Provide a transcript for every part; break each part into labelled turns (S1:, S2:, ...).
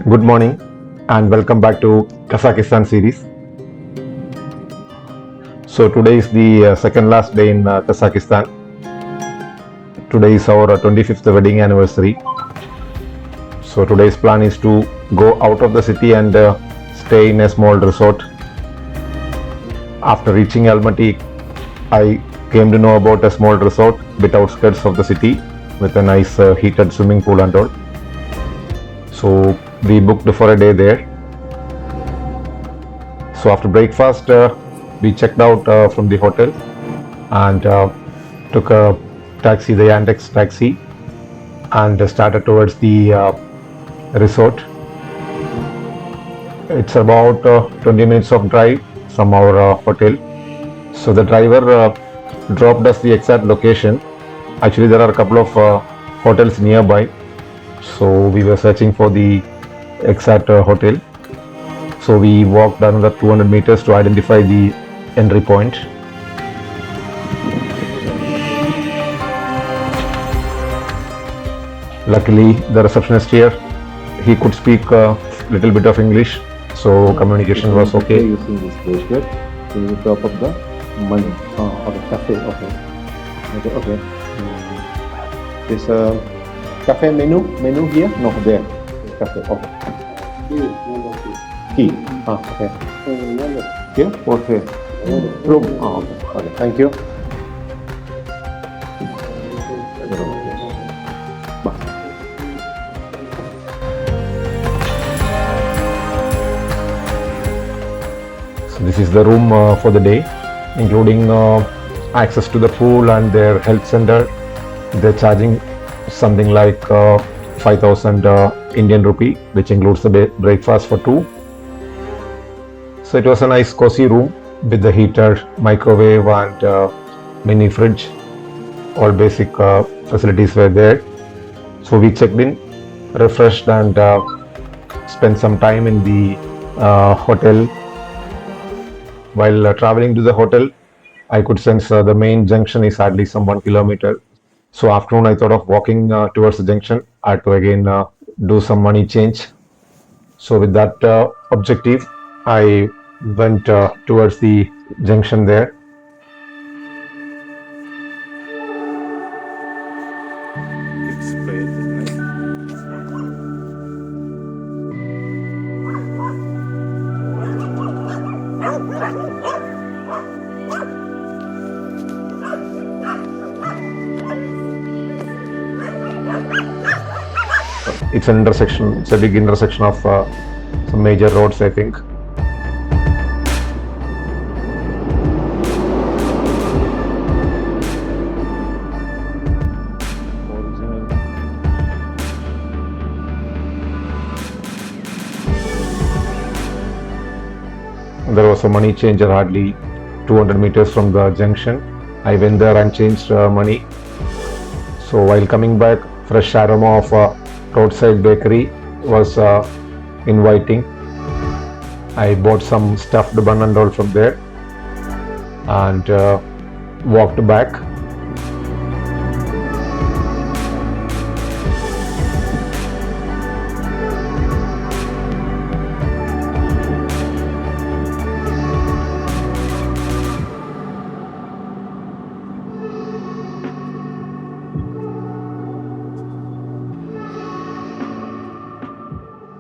S1: Good morning and welcome back to Kazakhstan series. So today is the second last day in Kazakhstan. Today is our 25th wedding anniversary. So today's plan is to go out of the city and stay in a small resort. After reaching Almaty, I came to know about a small resort bit outskirts of the city with a nice heated swimming pool and all. So we booked for a day there. So after breakfast, we checked out from the hotel and took a taxi, the Yandex taxi, and started towards the resort. It's about 20 minutes of drive from our hotel. So the driver dropped us the exact location. Actually, there are a couple of hotels nearby. So we were searching for the exact hotel. So we walked another 200 meters to identify the entry point. Luckily, the receptionist here, he could speak a little bit of English, so communication was okay.
S2: Using this bracelet to top up the money. Okay, cafe. Okay. This cafe menu here? No, there. Cafe. Okay. Key. Okay. Here? Okay. Room. Okay. Thank you.
S1: So this is the room for the day, including access to the pool and their health center. They're charging something like 5,000 Indian rupee, which includes the breakfast for two. So it was a nice cozy room with the heater, microwave and mini fridge. All basic facilities were there. So we checked in, refreshed and spent some time in the hotel. While traveling to the hotel, I could sense the main junction is hardly some 1 kilometer. So afternoon, I thought of walking towards the junction. I had to again do some money change. So with that objective, I went towards the junction there. It's an intersection, it's a big intersection of some major roads, I think. There was a money changer hardly 200 meters from the junction. I went there and changed money. So while coming back, fresh aroma of roadside bakery was inviting. I bought some stuffed bun and all from there and walked back.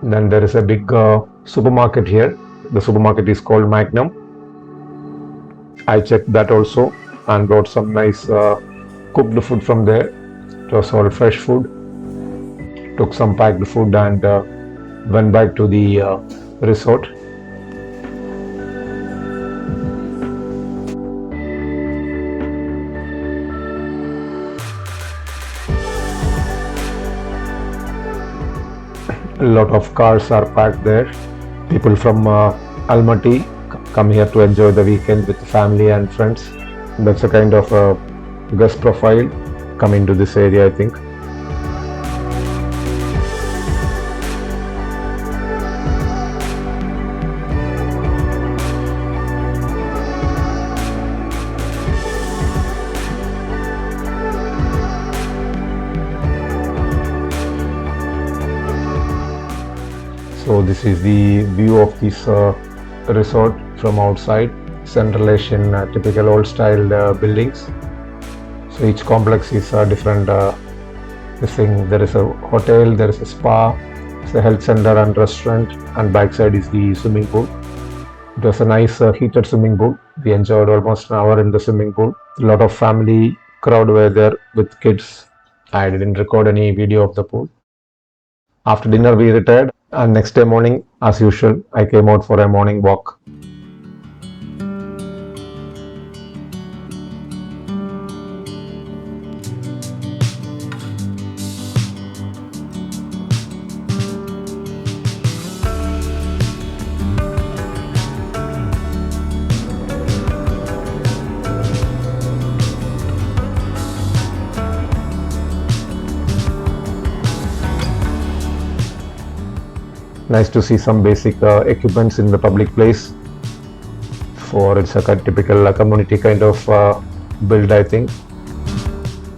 S1: Then there is a big supermarket here. The supermarket is called Magnum. I checked that also and brought some nice cooked food from there. It was all fresh food. Took some packed food and went back to the resort. A lot of cars are parked there. People from Almaty come here to enjoy the weekend with family and friends. That's a kind of guest profile coming to this area, I think. So this is the view of this resort from outside. Central Asian typical old style buildings. So each complex is different. This thing, there is a hotel, there is a spa, it's a health center and restaurant, and backside is the swimming pool. It was a nice heated swimming pool. We enjoyed almost an hour in the swimming pool. A lot of family crowd were there with kids. I didn't record any video of the pool. After dinner we retired, and next day morning, as usual, I came out for a morning walk. Nice to see some basic equipments in the public place. For it's a typical community kind of build, I think.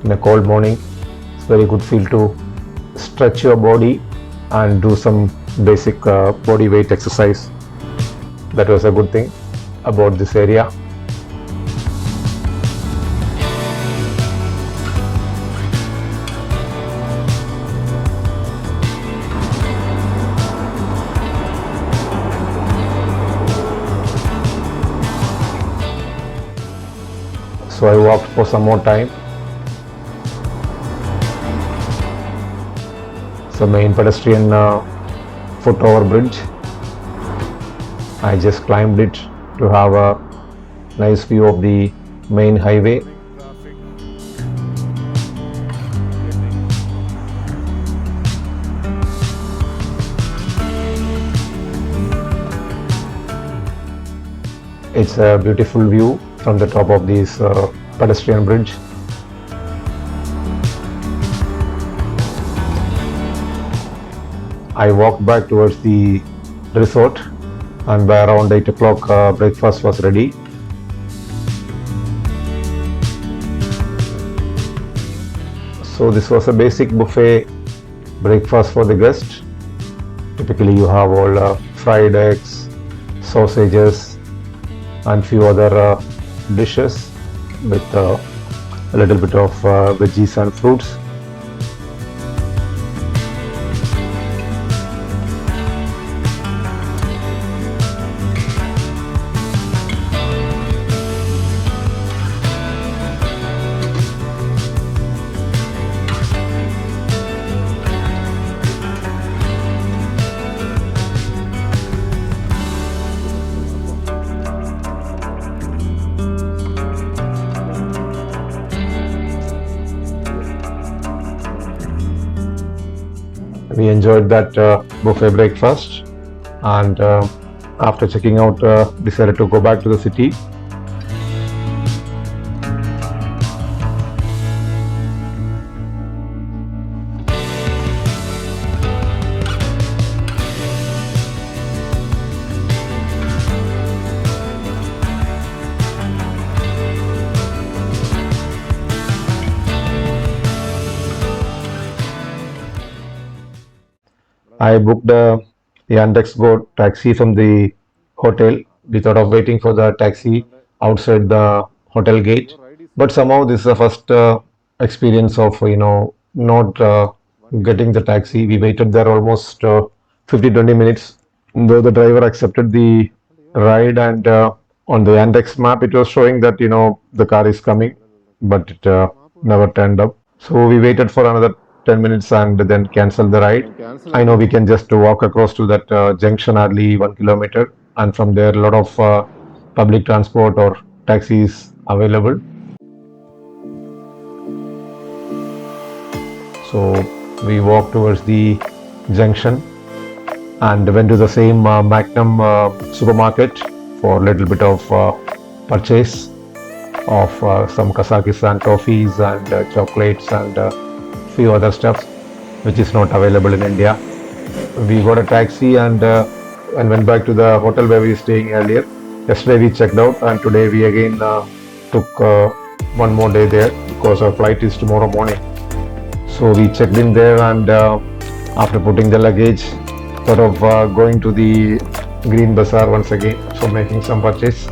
S1: In a cold morning, it's very good feel to stretch your body and do some basic body weight exercise. That was a good thing about this area. So I walked for some more time. It's the main pedestrian foot over bridge. I just climbed it to have a nice view of the main highway. It's a beautiful view from the top of this pedestrian bridge. I walked back towards the resort, and by around 8 o'clock breakfast was ready. So this was a basic buffet breakfast for the guest. Typically you have all fried eggs, sausages, and few other dishes with a little bit of veggies and fruits. We enjoyed that buffet breakfast, and after checking out decided to go back to the city. I booked the Yandex Go taxi from the hotel. We thought of waiting for the taxi outside the hotel gate, but somehow this is the first experience of not getting the taxi. We waited there almost 50-20 minutes, though the driver accepted the ride, and on the Yandex map it was showing that the car is coming, but it never turned up. So we waited for another 10 minutes and then canceled the ride. I know we can just walk across to that junction, hardly 1 kilometer, and from there a lot of public transport or taxis available. So we walked towards the junction and went to the same Magnum supermarket for a little bit of purchase of some Kazakhstan toffees and chocolates and few other stuff which is not available in India. We got a taxi and went back to the hotel where we were staying earlier. Yesterday we checked out, and today we again took one more day there because our flight is tomorrow morning. So we checked in there, and after putting the luggage thought of going to the Green Bazaar once again, so making some purchase.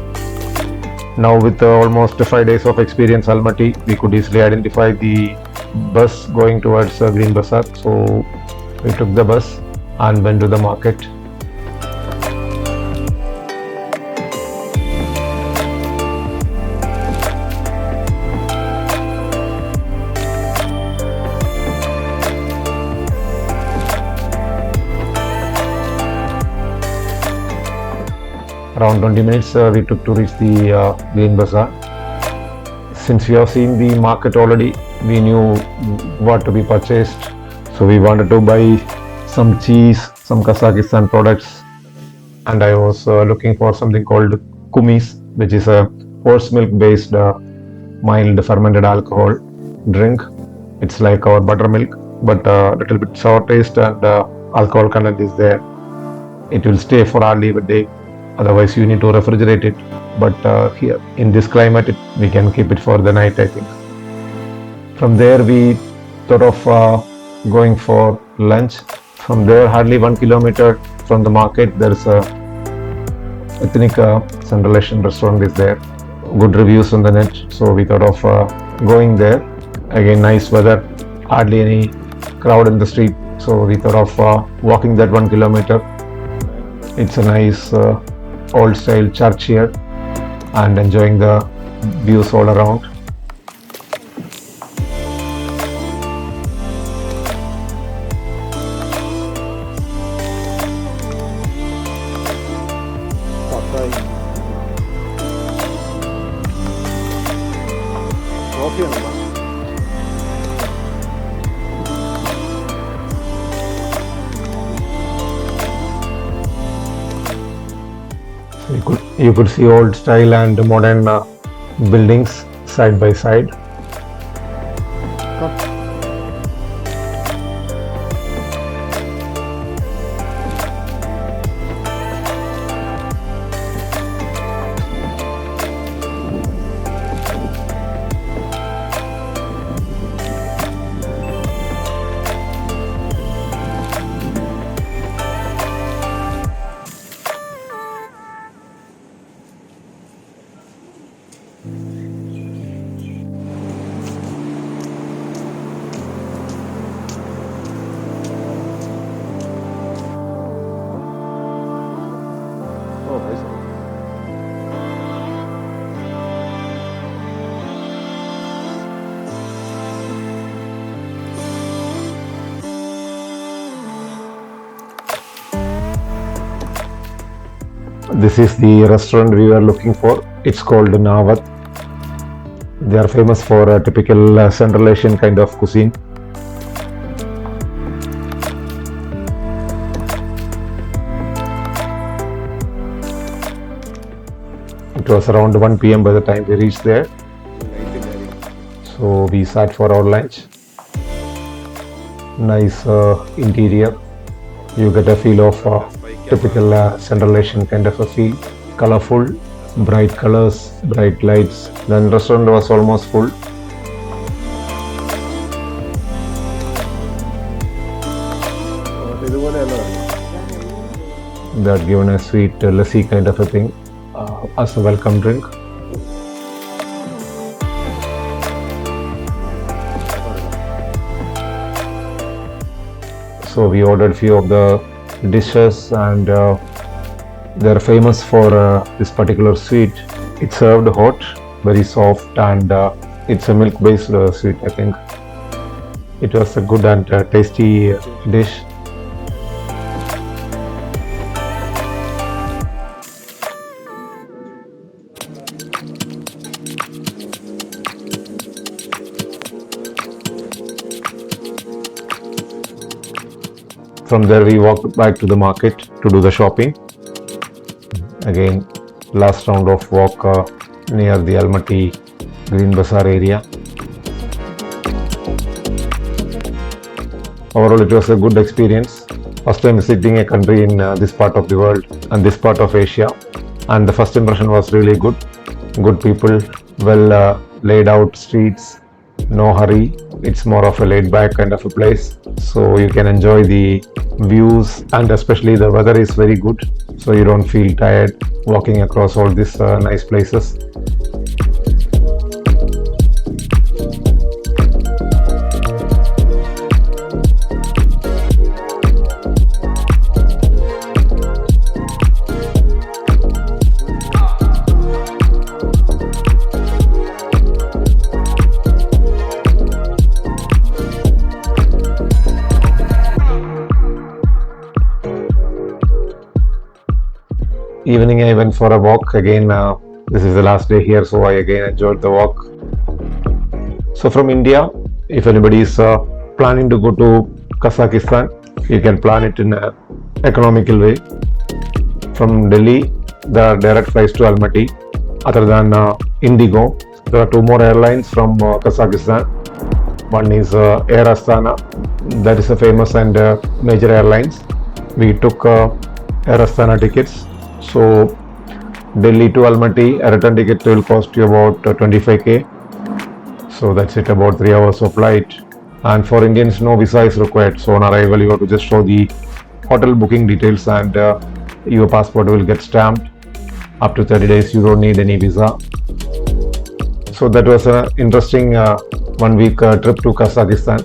S1: Now with almost 5 days of experience Almaty, we could easily identify the bus going towards Green Bazaar. So we took the bus and went to the market. Around 20 minutes we took to reach the Green Bazaar. Since we have seen the market already, we knew what to be purchased. So we wanted to buy some cheese, some Kazakhstan products, and I was looking for something called kumis, which is a horse milk based mild fermented alcohol drink. It's like our buttermilk, but a little bit sour taste, and alcohol content is there. It will stay for hardly a day. Otherwise, you need to refrigerate it. But here, in this climate, we can keep it for the night, I think. From there, we thought of going for lunch. From there, hardly 1 kilometer from the market, there is a ethnic Central Asian restaurant is there. Good reviews on the net, so we thought of going there. Again, nice weather, hardly any crowd in the street. So we thought of walking that 1 kilometer. It's a nice old style church here, and enjoying the views all around. You could see old style and modern buildings side by side. This is the restaurant we were looking for. It's called Nawat. They are famous for a typical Central Asian kind of cuisine. It was around 1 p.m. by the time we reached there. So we sat for our lunch. Nice interior. You get a feel of typical Central Asian kind of a feel. Colorful, bright colors, bright lights. Then restaurant was almost full. They had given a sweet lassi kind of a thing as a welcome drink. So we ordered few of the dishes, and they're famous for this particular sweet. It's served hot, very soft, and it's a milk based sweet, I think. It was a good and tasty dish. From there we walked back to the market to do the shopping. Again, last round of walk near the Almaty Green Bazaar area. Overall, it was a good experience. First time visiting a country in this part of the world and this part of Asia, and the first impression was really good. Good people, well laid out streets, no hurry, It's more of a laid back kind of a place, so you can enjoy the views, and especially the weather is very good, so you don't feel tired walking across all these nice places. Evening I went for a walk again. This is the last day here, so I again enjoyed the walk. So from India, if anybody is planning to go to Kazakhstan, you can plan it in an economical way. From Delhi, there are direct flights to Almaty. Other than Indigo, there are two more airlines from Kazakhstan. One is Air Astana, that is a famous and major airlines. We took Air Astana tickets. So Delhi to Almaty, a return ticket will cost you about 25k. So that's it, about 3 hours of flight. And for Indians, no visa is required. So on arrival, you have to just show the hotel booking details, and your passport will get stamped. Up to 30 days, you don't need any visa. So that was an interesting 1 week trip to Kazakhstan.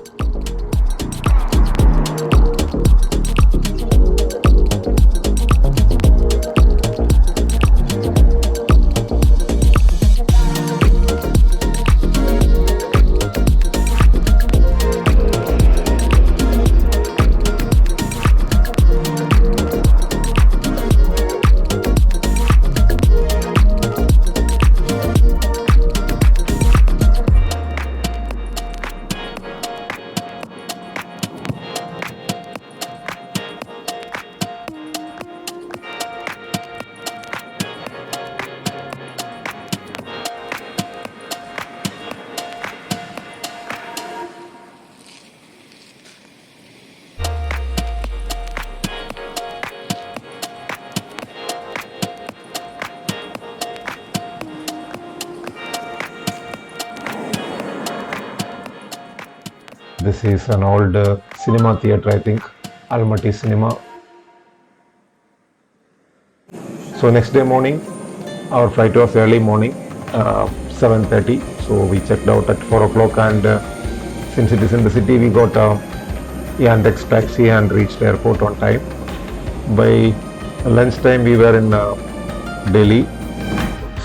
S1: This is an old cinema theatre, I think, Almaty Cinema. So next day morning, our flight was early morning, 7:30. So we checked out at 4 o'clock, and since it is in the city, we got a Yandex taxi and reached airport on time. By lunchtime, we were in Delhi.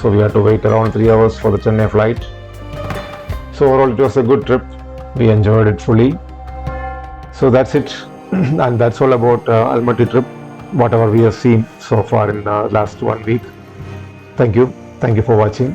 S1: So we had to wait around 3 hours for the Chennai flight. So overall, it was a good trip. We enjoyed it fully. So that's it, and that's all about Almaty trip, whatever we have seen so far in the last 1 week. Thank you for watching.